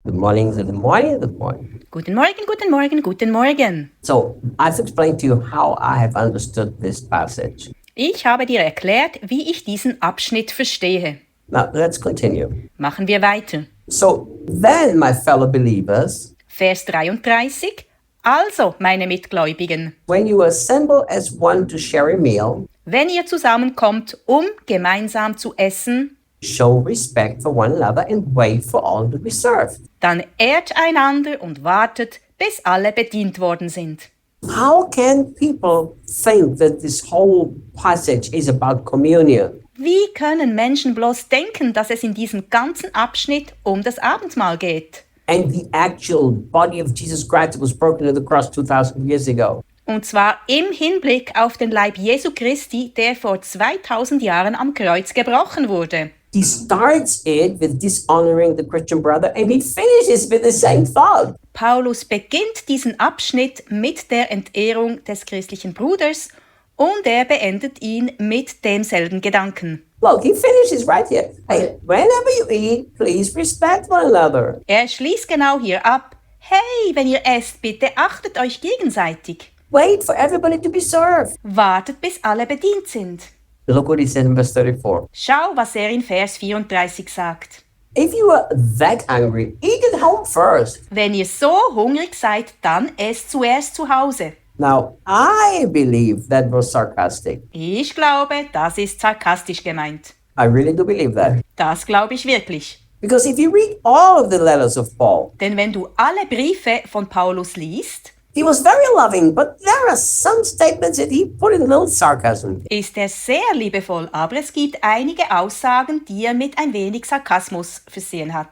Good morning, good morning, good morning. Guten Morgen, guten Morgen, guten Morgen. So, I've explained to you how I have understood this passage. Ich habe dir erklärt, wie ich diesen Abschnitt verstehe. Now, let's continue. Machen wir weiter. So, then, my fellow believers, Vers 33. Also, meine Mitgläubigen, when you assemble as one to share a meal, wenn ihr zusammenkommt, um gemeinsam zu essen, show respect for one another and wait for all to be served. dann ehrt einander und wartet, bis alle bedient worden sind. How can people think that this whole passage is about communion? Wie können Menschen bloß denken, dass es in diesem ganzen Abschnitt um das Abendmahl geht? And the actual body of Jesus Christ was broken at the cross 2000 years ago. Und zwar im Hinblick auf den Leib Jesu Christi, der vor 2000 Jahren am Kreuz gebrochen wurde. He starts it with dishonoring the Christian brother and he finishes with the same thought. Paulus beginnt diesen Abschnitt mit der Entehrung des christlichen Bruders und er beendet ihn mit demselben Gedanken. Look, he finishes right here. Hey, whenever you eat, please respect one another. Er schließt genau hier ab. Hey, wenn ihr esst, bitte achtet euch gegenseitig. Wait for everybody to be served. Wartet, bis alle bedient sind. Look what he says in verse 34. Schau, was er in Vers 34 sagt. If you are that hungry, eat at home first. Wenn ihr so hungrig seid, dann esst zuerst zu Hause. Now, I believe that was sarcastic. Ich glaube, das ist sarkastisch gemeint. I really do believe that. Das glaube ich wirklich. Because if you read all of the letters of Paul, Denn wenn du alle Briefe von Paulus liest, he was very loving, but there are some statements that he put in a little sarcasm. ist er sehr liebevoll, aber es gibt einige Aussagen, die er mit ein wenig Sarkasmus versehen hat.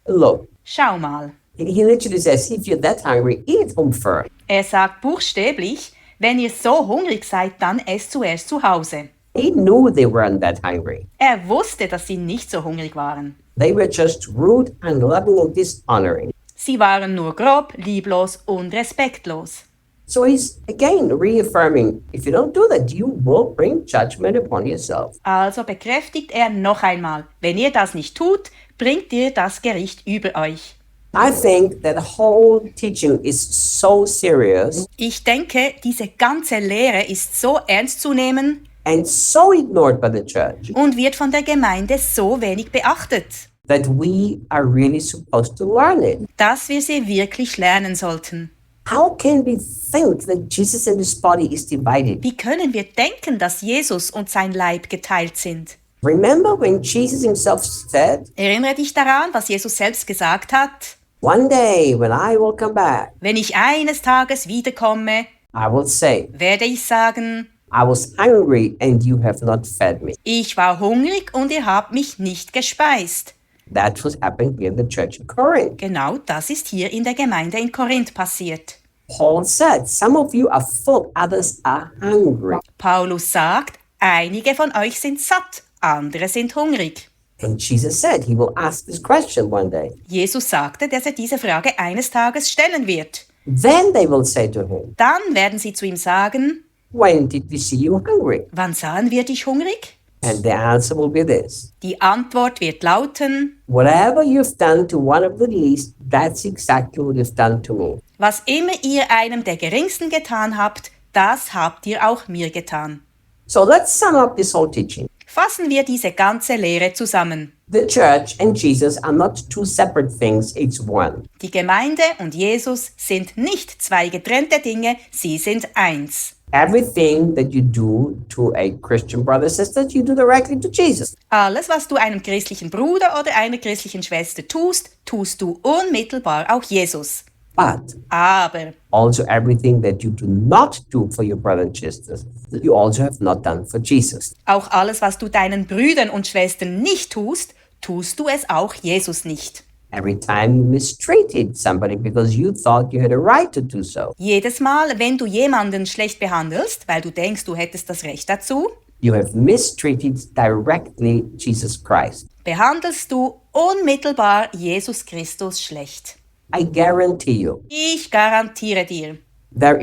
Look, Schau mal. he literally says, if you're that hungry, eat at home first. Er sagt buchstäblich, wenn ihr so hungrig seid, dann esst zuerst zu Hause. He knew they weren't that hungry. Er wusste, dass sie nicht so hungrig waren. They were just rude, unloving, and dishonoring. Sie waren nur grob, lieblos und respektlos. So he's again reaffirming, if you don't do that, you will bring judgment upon yourself. Also bekräftigt er noch einmal, wenn ihr das nicht tut, bringt ihr das Gericht über euch. I think that the whole teaching is so serious Ich denke, diese ganze Lehre ist so ernst zu nehmen and so ignored by the church und wird von der Gemeinde so wenig beachtet, that we are really supposed to learn it. dass wir sie wirklich lernen sollten. How can we think that Jesus and his body is divided? Wie können wir denken, dass Jesus und sein Leib geteilt sind? Remember when Jesus himself said, Erinnere dich daran, was Jesus selbst gesagt hat. one day when I will come back, Wenn ich eines Tages wiederkomme, I will say, werde ich sagen, I was hungry and you have not fed me. ich war hungrig und ihr habt mich nicht gespeist. That's what happened here in the church in Corinth. Genau das ist hier in der Gemeinde in Korinth passiert. Paul said, some of you are full, others are hungry. Paulus sagt, einige von euch sind satt, andere sind hungrig. And Jesus said he will ask this question one day. Jesus sagte, dass er diese Frage eines Tages stellen wird. Then they will say to him, Dann werden sie zu ihm sagen, when did we see you hungry? wann sahen wir dich hungrig? And the answer will be this. Die Antwort wird lauten, Whatever you've done to one of the least, that's exactly what you've done to me. was immer ihr einem der Geringsten getan habt, das habt ihr auch mir getan. So let's sum up this whole teaching. Fassen wir diese ganze Lehre zusammen. The church and Jesus are not two separate things, it's one. Die Gemeinde und Jesus sind nicht zwei getrennte Dinge, sie sind eins. Everything that you do to a Christian brother or sister, you do directly to Jesus. Alles, was du einem christlichen Bruder oder einer christlichen Schwester tust, tust du unmittelbar auch Jesus. But Aber also everything that you do not do for your brother and sisters, you also have not done for Jesus. auch alles, was du deinen Brüdern und Schwestern nicht tust, tust du es auch Jesus nicht. Every time you mistreated somebody because you thought you had a right to do so, Jedes Mal, wenn du jemanden schlecht behandelst, weil du denkst, du hättest das Recht dazu, you have mistreated directly Jesus Christ. behandelst du unmittelbar Jesus Christus schlecht. I guarantee you, Ich garantiere dir, there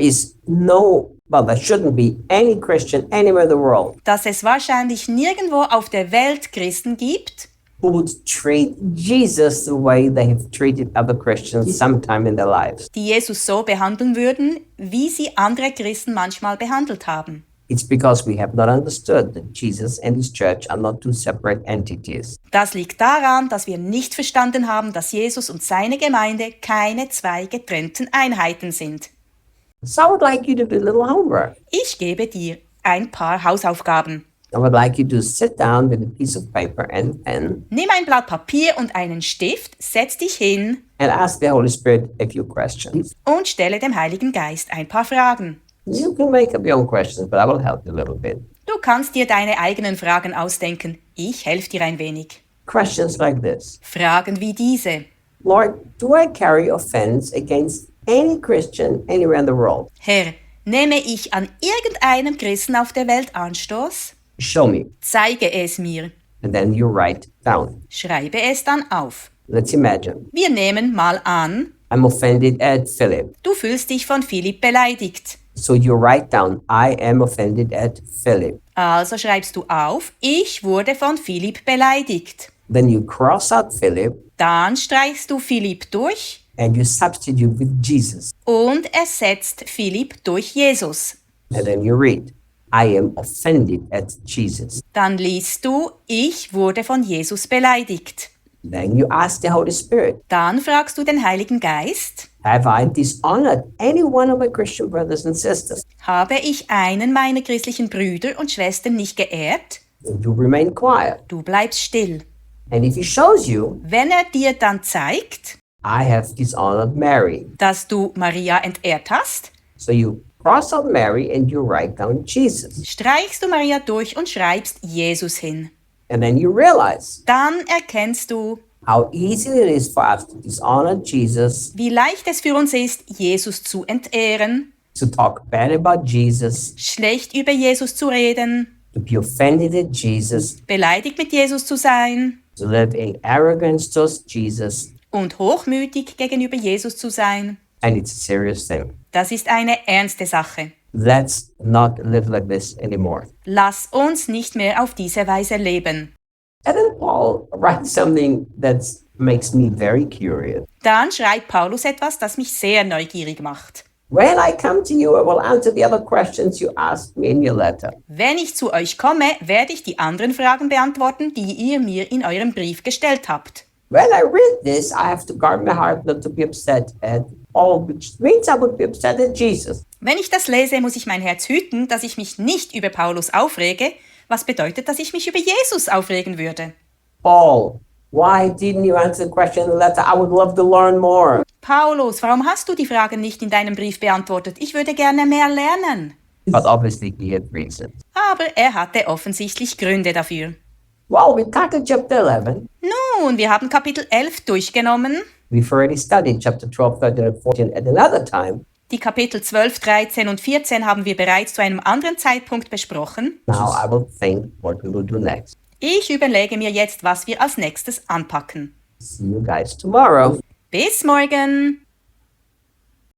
shouldn't be any Christian anywhere in the world dass es wahrscheinlich nirgendwo auf der Welt Christen gibt, who would treat Jesus the way they have treated other Christians sometime in their lives. die Jesus so behandeln würden, wie sie andere Christen manchmal behandelt haben. It's because we have not understood that Jesus and his church are not two separate entities. Das liegt daran, dass wir nicht verstanden haben, dass Jesus und seine Gemeinde keine zwei getrennten Einheiten sind. So I would like you to do a little homework. Ich gebe dir ein paar Hausaufgaben. I would like you to sit down with a piece of paper and a pen Nimm ein Blatt Papier und einen Stift, setz dich hin and ask the Holy Spirit a few questions. und stelle dem Heiligen Geist ein paar Fragen. You can make up your own questions, but I will help you a little bit. Du kannst dir deine eigenen Fragen ausdenken. Ich helfe dir ein wenig. Questions like this. Fragen wie diese. Lord, do I carry offense against any Christian anywhere in the world? Herr, nehme ich an irgendeinem Christen auf der Welt Anstoß? Show me. Zeige es mir. And then you write down. Schreibe es dann auf. Let's imagine. Wir nehmen mal an, I'm offended at Philip. du fühlst dich von Philipp beleidigt. So you write down, I am offended at Philip. Also schreibst du auf, ich wurde von Philipp beleidigt. Then you cross out Philip Dann streichst du Philipp durch and you substitute with Jesus. und ersetzt Philipp durch Jesus. And then you read, I am offended at Jesus. Dann liest du, ich wurde von Jesus beleidigt. Then you ask the Holy Spirit, Dann fragst du den Heiligen Geist, have I dishonored any one of my Christian brothers and sisters? habe ich einen meiner christlichen Brüder und Schwestern nicht geehrt? And you remain quiet. Du bleibst still. And if he shows you, Wenn er dir dann zeigt, I have dishonored Mary. dass du Maria entehrt hast, So you cross out Mary and you write down Jesus. streichst du Maria durch und schreibst Jesus hin. And then you realize Dann erkennst du, how easy it is for us to dishonor Jesus, wie leicht es für uns ist, Jesus zu entehren, to talk bad about Jesus, schlecht über Jesus zu reden, to be offended at Jesus, beleidigt mit Jesus zu sein to live in arrogance towards Jesus. und hochmütig gegenüber Jesus zu sein. And it's a serious thing. Das ist eine ernste Sache. Let's not live like this anymore. Lass uns nicht mehr auf diese Weise leben. And then Paul writes something that makes me very curious. Dann schreibt Paulus etwas, das mich sehr neugierig macht. When I come to you, I will answer the other questions you asked me in your letter. Wenn ich zu euch komme, werde ich die anderen Fragen beantworten, die ihr mir in eurem Brief gestellt habt. When I read this, I have to guard my heart not to be upset at all, which means I would be upset at Jesus. Wenn ich das lese, muss ich mein Herz hüten, dass ich mich nicht über Paulus aufrege, was bedeutet, dass ich mich über Jesus aufregen würde. Paul, why didn't you answer the question in the letter? I would love to learn more. Paulus, warum hast du die Fragen nicht in deinem Brief beantwortet? Ich würde gerne mehr lernen. But obviously he had reasons. Aber er hatte offensichtlich Gründe dafür. Well, we tackled chapter 11. Nun, wir haben Kapitel 11 durchgenommen. We've already studied chapter 12, 13, and 14 at another time. Die Kapitel 12, 13 und 14 haben wir bereits zu einem anderen Zeitpunkt besprochen. Now I will think what we will do next. Ich überlege mir jetzt, was wir als nächstes anpacken. See you guys tomorrow. Bis morgen!